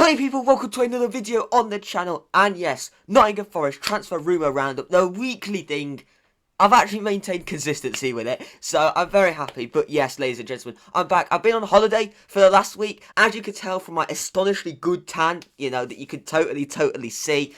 Hi people, welcome to another video on the channel, and yes, Nottingham Forest transfer rumour roundup, the weekly thing. I've actually maintained consistency with it, so I'm very happy. But yes, ladies and gentlemen, I'm back. I've been on holiday for the last week, as you can tell from my astonishingly good tan, you know, that you can totally see.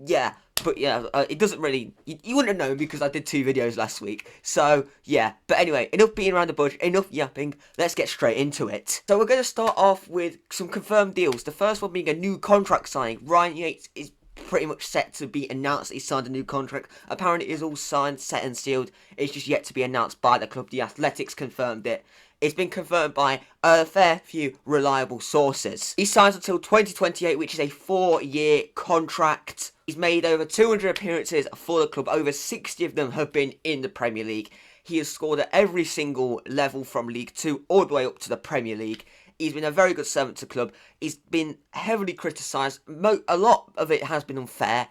Yeah, but yeah, it doesn't really, you wouldn't have known because I did 2 videos last week. So yeah, but anyway, enough being around the bush, enough yapping, let's get straight into it. So we're going to start off with some confirmed deals. The first one being a new contract signing. Ryan Yates is pretty much set to be announced that he signed a new contract. Apparently it is all signed, set and sealed. It's just yet to be announced by the club. The Athletics confirmed it. It's been confirmed by a fair few reliable sources. He signs until 2028, which is a 4-year contract. He's made over 200 appearances for the club. Over 60 of them have been in the Premier League. He has scored at every single level from League 2 all the way up to the Premier League. He's been a very good servant to the club. He's been heavily criticised. A lot of it has been unfair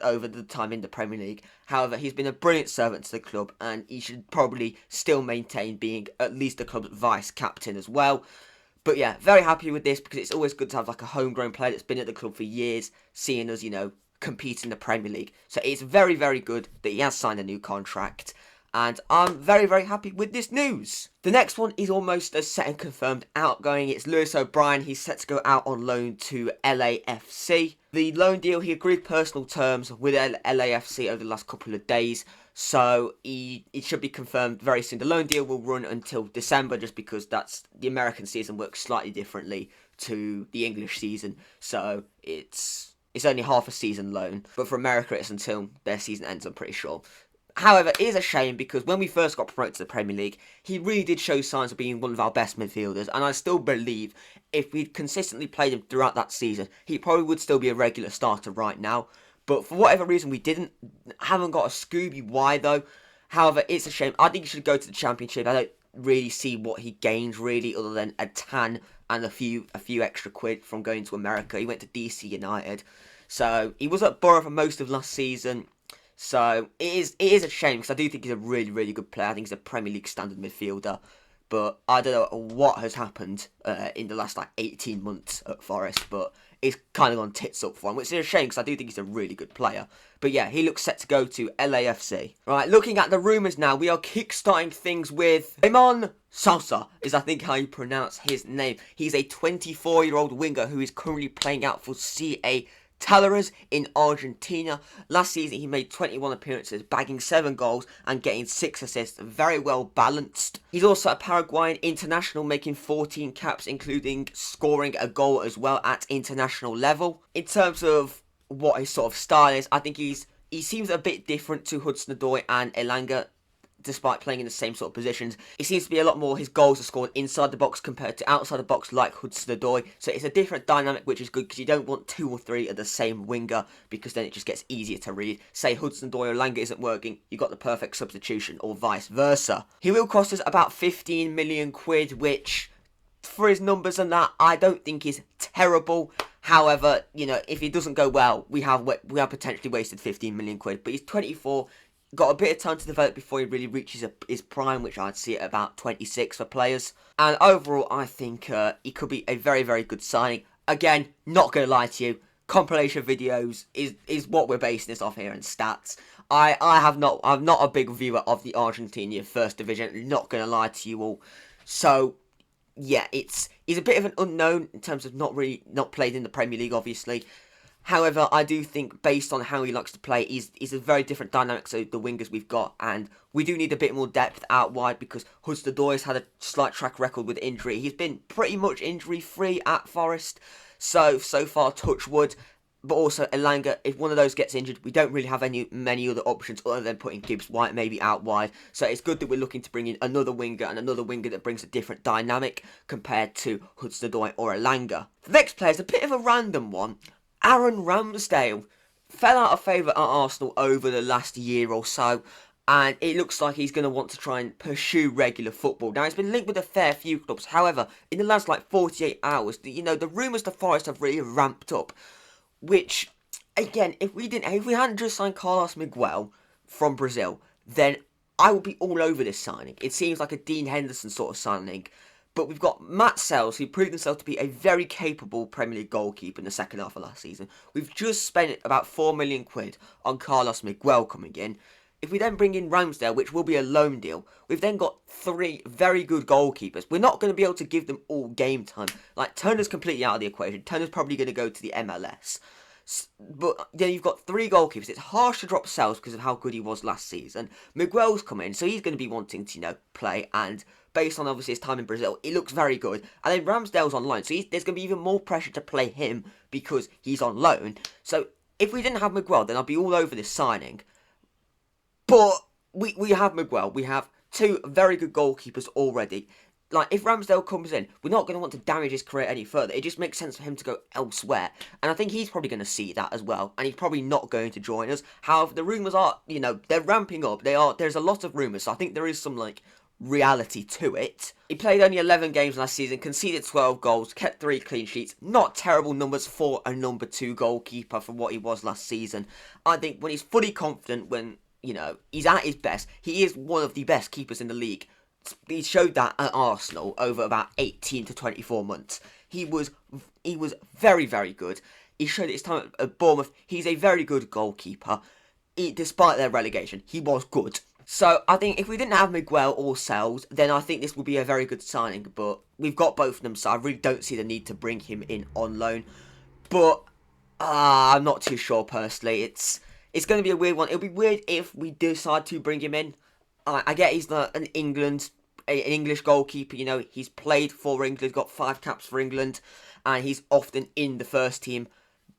over the time in the Premier League. However, he's been a brilliant servant to the club, and he should probably still maintain being at least the club's vice-captain as well. But yeah, very happy with this because it's always good to have like a homegrown player that's been at the club for years, seeing us, you know, compete in the Premier League. So it's very, very good that he has signed a new contract. And I'm very, very happy with this news. The next one is almost a set and confirmed outgoing. It's Lewis O'Brien. He's set to go out on loan to LAFC. The loan deal, he agreed personal terms with LAFC over the last couple of days. So it should be confirmed very soon. The loan deal will run until December just because that's the American season works slightly differently to the English season. So it's only half a season loan. But for America, it's until their season ends, I'm pretty sure. However, it is a shame because when we first got promoted to the Premier League, he really did show signs of being one of our best midfielders, and I still believe if we'd consistently played him throughout that season, he probably would still be a regular starter right now. But for whatever reason, we haven't got a Scooby why though. However, it's a shame. I think he should go to the Championship. I don't really see what he gains really other than a tan and a few extra quid from going to America. He went to DC United, so he was at Borough for most of last season. So it is a shame because I do think he's a really, really good player. I think he's a Premier League standard midfielder. But I don't know what has happened in the last 18 months at Forest. But it's kind of gone tits up for him, which is a shame because I do think he's a really good player. But yeah, he looks set to go to LAFC. Right, looking at the rumours now, we are kickstarting things with SOSA, is I think how you pronounce his name. He's a 24-year-old winger who is currently playing out for CA Talares in Argentina. Last season he made 21 appearances, bagging 7 goals and getting 6 assists, very well balanced. He's also a Paraguayan international, making 14 caps, including scoring a goal as well at international level. In terms of what his sort of style is, I think he seems a bit different to Hudson-Odoi and Elanga. Despite playing in the same sort of positions, it seems to be a lot more his goals are scored inside the box compared to outside the box like Hudson-Odoi. So it's a different dynamic, which is good because you don't want 2 or 3 of the same winger because then it just gets easier to read. Say Hudson-Odoi or Langa isn't working, you got the perfect substitution, or vice versa. He will cost us about 15 million quid, which for his numbers and that, I don't think is terrible. However, you know, if he doesn't go well, we have potentially wasted 15 million quid. But he's 24. Got a bit of time to develop before he really reaches his prime, which I'd see at about 26 for players. And overall, I think he could be a very, very good signing. Again, not going to lie to you, compilation videos is what we're basing this off here, and stats. I'm not a big viewer of the Argentina First Division, not going to lie to you all. So yeah, he's a bit of an unknown in terms of not played in the Premier League, obviously. However, I do think based on how he likes to play, he's a very different dynamic to the wingers we've got, and we do need a bit more depth out wide because Hudson-Odoi's had a slight track record with injury. He's been pretty much injury-free at Forest, so far touch wood. But also Elanga, if one of those gets injured, we don't really have many other options other than putting Gibbs White maybe out wide. So it's good that we're looking to bring in another winger and another winger that brings a different dynamic compared to Hudson-Odoi or Elanga. The next player is a bit of a random one. Aaron Ramsdale fell out of favour at Arsenal over the last year or so, and it looks like he's going to want to try and pursue regular football. Now, he's been linked with a fair few clubs. However, in the last 48 hours, the rumours to Forest have really ramped up. Which, again, if we hadn't just signed Carlos Miguel from Brazil, then I would be all over this signing. It seems like a Dean Henderson sort of signing. But we've got Matt Sells, who proved himself to be a very capable Premier League goalkeeper in the second half of last season. We've just spent about £4 million on Carlos Miguel coming in. If we then bring in Ramsdale, which will be a loan deal, we've then got 3 very good goalkeepers. We're not going to be able to give them all game time. Like, Turner's completely out of the equation. Turner's probably going to go to the MLS. But then you've got 3 goalkeepers. It's harsh to drop Sells because of how good he was last season. Miguel's come in, so he's going to be wanting to, play. And based on, obviously, his time in Brazil, it looks very good. And then Ramsdale's on loan, so there's going to be even more pressure to play him because he's on loan. So if we didn't have Miguel, then I'd be all over this signing. But we have Miguel. We have 2 very good goalkeepers already. Like, if Ramsdale comes in, we're not going to want to damage his career any further. It just makes sense for him to go elsewhere. And I think he's probably going to see that as well. And he's probably not going to join us. However, the rumours are, they're ramping up. There's a lot of rumours. So I think there is some, reality to it. He played only 11 games last season, conceded 12 goals, kept 3 clean sheets. Not terrible numbers for a number 2 goalkeeper from what he was last season. I think when he's fully confident, when he's at his best, he is one of the best keepers in the league. He showed that at Arsenal over about 18 to 24 months. He was very, very good. He showed it his time at Bournemouth. He's a very good goalkeeper. Despite their relegation, he was good. So I think if we didn't have Miguel or Sells, then I think this would be a very good signing. But we've got both of them, so I really don't see the need to bring him in on loan. But I'm not too sure personally. It's going to be a weird one. It'll be weird if we decide to bring him in. I get he's an English goalkeeper, he's played for England, got 5 caps for England, and he's often in the first team,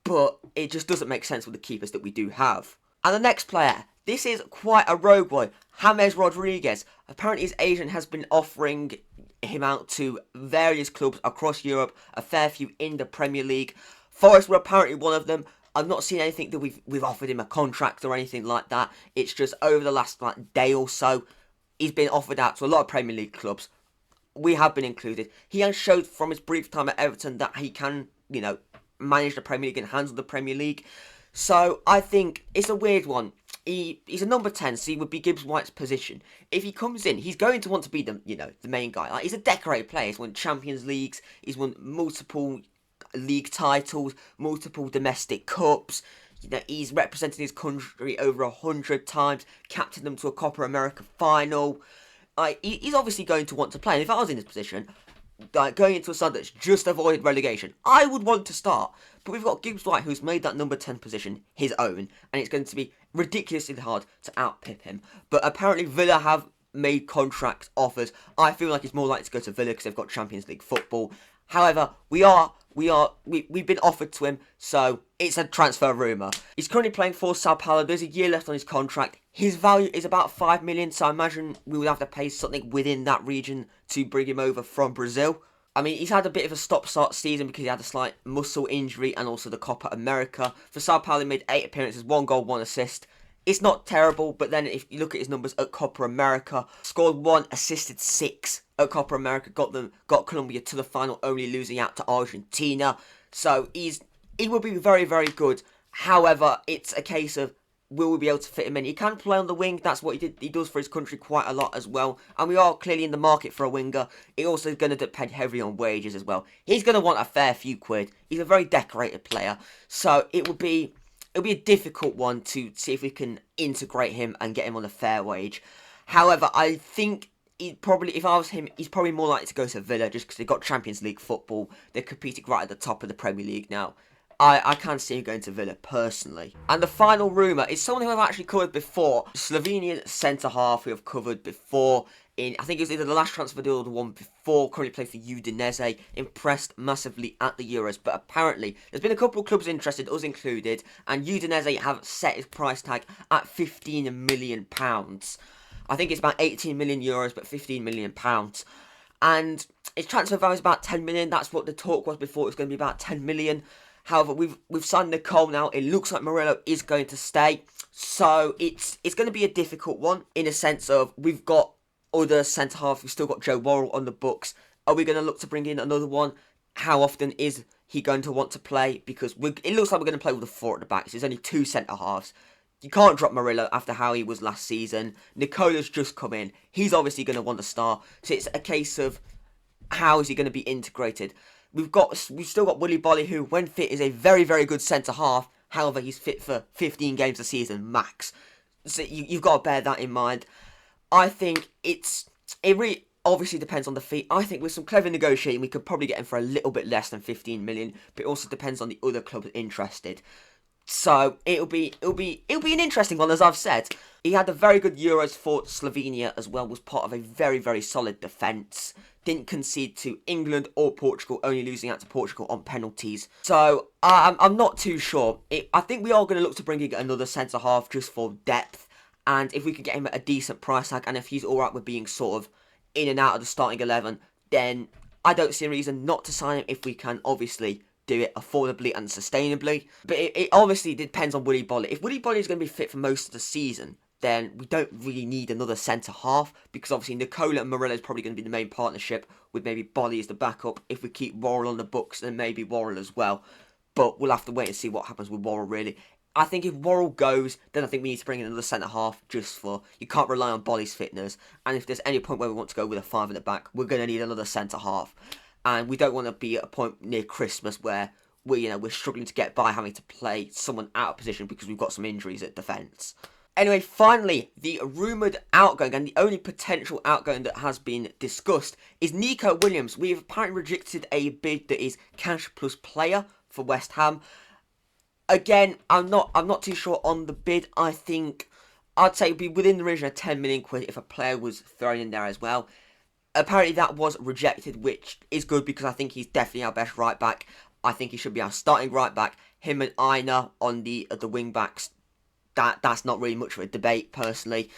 but it just doesn't make sense with the keepers that we do have. And the next player, this is quite a rogue one, James Rodriguez. Apparently his agent has been offering him out to various clubs across Europe, a fair few in the Premier League. Forest were apparently one of them. I've not seen anything that we've offered him a contract or anything like that. It's just over the last day or so, he's been offered out to a lot of Premier League clubs. We have been included. He has showed from his brief time at Everton that he can, manage the Premier League and handle the Premier League. So I think it's a weird one. He's a number 10, so he would be Gibbs White's position. If he comes in, he's going to want to be the main guy. He's a decorated player. He's won Champions Leagues. He's won multiple league titles, multiple domestic cups. He's represented his country over 100 times, captained them to a Copa America final. He's obviously going to want to play. And if I was in his position, going into a side that's just avoided relegation, I would want to start. But we've got Gibbs White, who's made that number 10 position his own, and it's going to be ridiculously hard to outpip him. But apparently Villa have made contract offers. I feel like it's more likely to go to Villa because they've got Champions League football. However, we've been offered to him, so it's a transfer rumour. He's currently playing for Sao Paulo. There's a year left on his contract. His value is about 5 million, so I imagine we would have to pay something within that region to bring him over from Brazil. I mean, he's had a bit of a stop-start season because he had a slight muscle injury and also the Copa America. For Sao Paulo, he made 8 appearances, 1 goal, 1 assist. It's not terrible, but then if you look at his numbers at Copa America, scored 1, assisted 6 at Copa America, got Colombia to the final, only losing out to Argentina. So he will be very, very good. However, it's a case of, will we be able to fit him in? He can play on the wing. That's what he does for his country quite a lot as well. And we are clearly in the market for a winger. It also is going to depend heavily on wages as well. He's going to want a fair few quid. He's a very decorated player. So it'll be a difficult one to see if we can integrate him and get him on a fair wage. However, I think if I was him, he's probably more likely to go to Villa just because they've got Champions League football. They're competing right at the top of the Premier League now. I can't see him going to Villa personally. And the final rumour is someone who I've actually covered before. Slovenian centre-half who I've covered before. I think it was either the last transfer deal or the one before. Currently played for Udinese. Impressed massively at the Euros. But apparently, there's been a couple of clubs interested, us included. And Udinese have set his price tag at £15 million. I think it's about 18 million euros, but 15 million pounds. And his transfer value is about 10 million. That's what the talk was before. It was going to be about 10 million. However, we've signed Nicole now. It looks like Murillo is going to stay. So it's going to be a difficult one in a sense of we've got other centre-halves. We've still got Joe Worrell on the books. Are we going to look to bring in another one? How often is he going to want to play? Because it looks like we're going to play with the 4 at the back. So there's only 2 centre-halves. You can't drop Murillo after how he was last season. Nicola's just come in. He's obviously going to want to start. So it's a case of, how is he going to be integrated? We've still got Willy Bolly, who, when fit, is a very, very good centre half. However, he's fit for 15 games a season max. So you've got to bear that in mind. I think it really obviously depends on the fee. I think with some clever negotiating, we could probably get him for a little bit less than 15 million. But it also depends on the other clubs interested. So it'll be an interesting one, as I've said. He had a very good Euros for Slovenia as well. Was part of a very, very solid defence. Didn't concede to England or Portugal, only losing out to Portugal on penalties. So I'm not too sure. I think we are going to look to bring in another centre half just for depth. And if we could get him at a decent price tag, and if he's alright with being sort of in and out of the starting 11, then I don't see a reason not to sign him if we can obviously do it affordably and sustainably. But it obviously depends on Willy Bolly. If Willy Bolly is going to be fit for most of the season, then we don't really need another centre half, because obviously Nicola and Morella is probably going to be the main partnership, with maybe Bolly as the backup. If we keep Worrell on the books, then maybe Worrell as well. But we'll have to wait and see what happens with Worrell, really. I think if Worrell goes, then I think we need to bring in another centre half, just for, you can't rely on Bolly's fitness. And if there's any point where we want to go with a 5 at the back, we're going to need another centre half. And we don't want to be at a point near Christmas where we're struggling to get by, having to play someone out of position because we've got some injuries at defence. Anyway, finally, the rumoured outgoing, and the only potential outgoing that has been discussed, is Neco Williams. We've apparently rejected a bid that is cash plus player for West Ham. Again, I'm not too sure on the bid. I think I'd say it'd be within the region of 10 million quid if a player was thrown in there as well. Apparently that was rejected, which is good because I think he's definitely our best right back. I think he should be our starting right back. Him and Aina on the wing backs, that's not really much of a debate personally.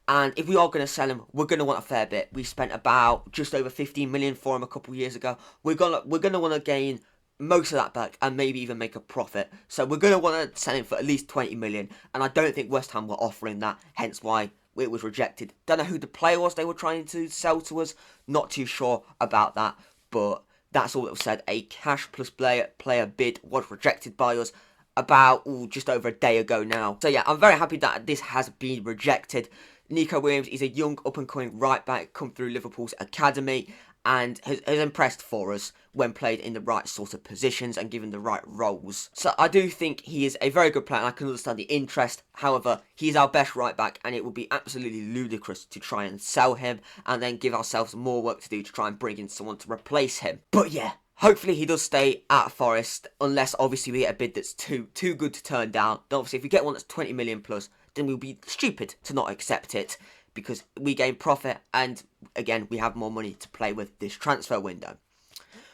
And if we are going to sell him, we're going to want a fair bit. We spent about just over 15 million for him a couple of years ago. We're gonna want to gain most of that back and maybe even make a profit. So we're going to want to sell him for at least 20 million. And I don't think West Ham were offering that, hence why it was rejected. Don't know who the player was they were trying to sell to us. Not too sure about that. But that's all that was said. A cash plus player bid was rejected by us about just over a day ago now. So yeah, I'm very happy that this has been rejected. Neco Williams is a young up-and-coming right-back, come through Liverpool's academy, and has impressed for us when played in the right sort of positions and given the right roles. So I do think he is a very good player, and I can understand the interest. However, he is our best right-back, and it would be absolutely ludicrous to try and sell him and then give ourselves more work to do to try and bring in someone to replace him. But yeah, hopefully he does stay at Forest, unless obviously we get a bid that's too good to turn down. Then obviously if we get one that's 20 million plus, then we'll be stupid to not accept it, because we gain profit, and again, we have more money to play with this transfer window.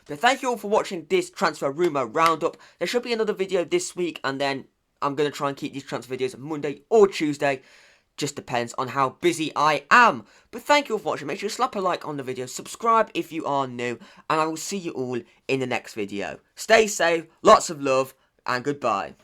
But thank you all for watching this transfer rumour roundup. There should be another video this week, and then I'm going to try and keep these transfer videos Monday or Tuesday. Just depends on how busy I am. But thank you all for watching. Make sure you slap a like on the video, subscribe if you are new, and I will see you all in the next video. Stay safe, lots of love, and goodbye.